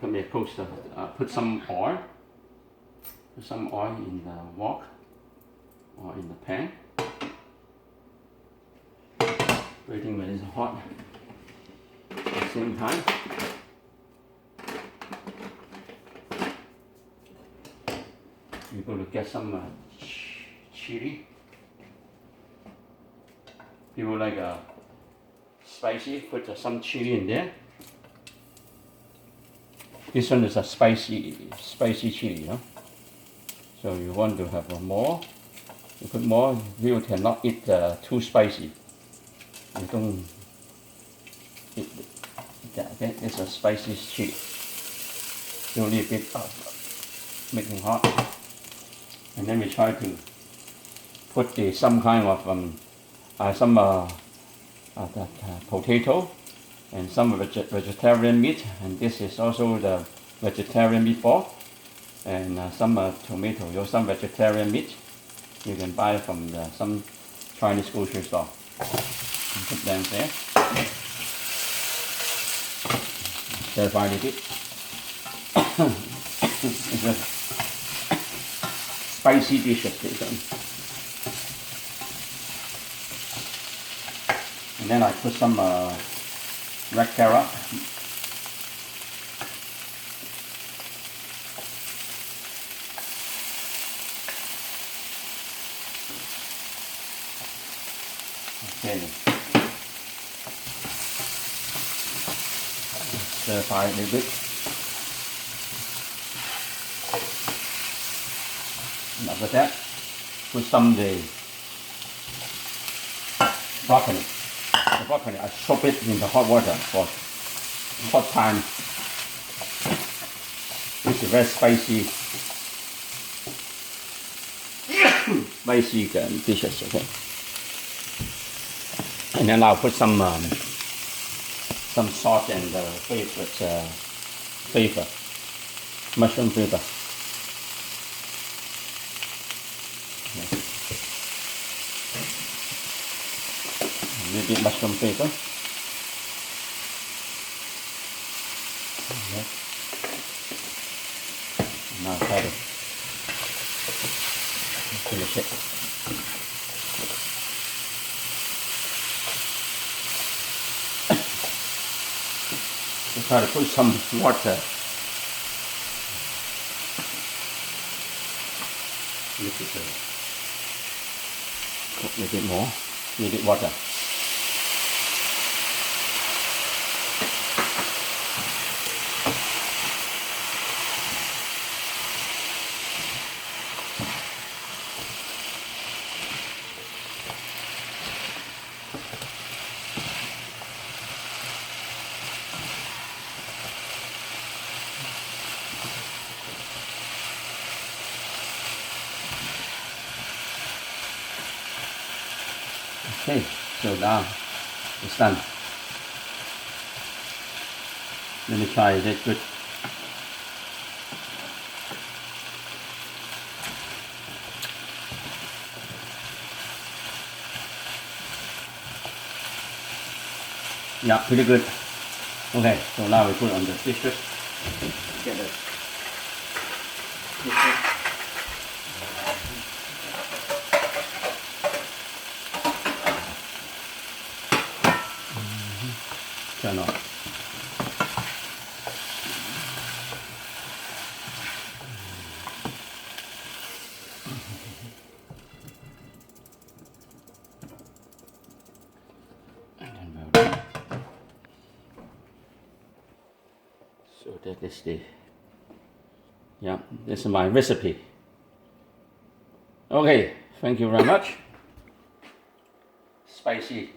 Let me put some oil. Put some oil in the wok or in the pan. Waiting when it's hot. At the same time. We're going to get some chili. People like spicy, put some chili in there. This one is a spicy chili, So you want to have more. You put more. You cannot eat too spicy. You don't eat that. Okay, it's a spicy chili. Only a bit making hot, and then we try to put some kind of potato and some vegetarian meat, and this is also the vegetarian meatball, and some tomato, some vegetarian meat you can buy from some Chinese grocery store. And put them there. Stir fry a bit. It's a spicy dish, this one. And then I put some red carrot. Okay. Stir fry a little bit. And after that, put some broccoli. The broccoli, I soak it in the hot water for hot time. It's a very spicy dishes, okay. And then I'll put some salt and flavor, mushroom flavor. Okay. A little bit mushroom flavor. Okay. Now try to finish it. Just try to put some water. Cook a little bit more. A little bit water. Okay, so now it's done. Let me try it good. Yeah, pretty good. Okay, so now we put on the dishes. Get it. Turn off. And then we're done. So that is this is my recipe. Okay, thank you very much. Spicy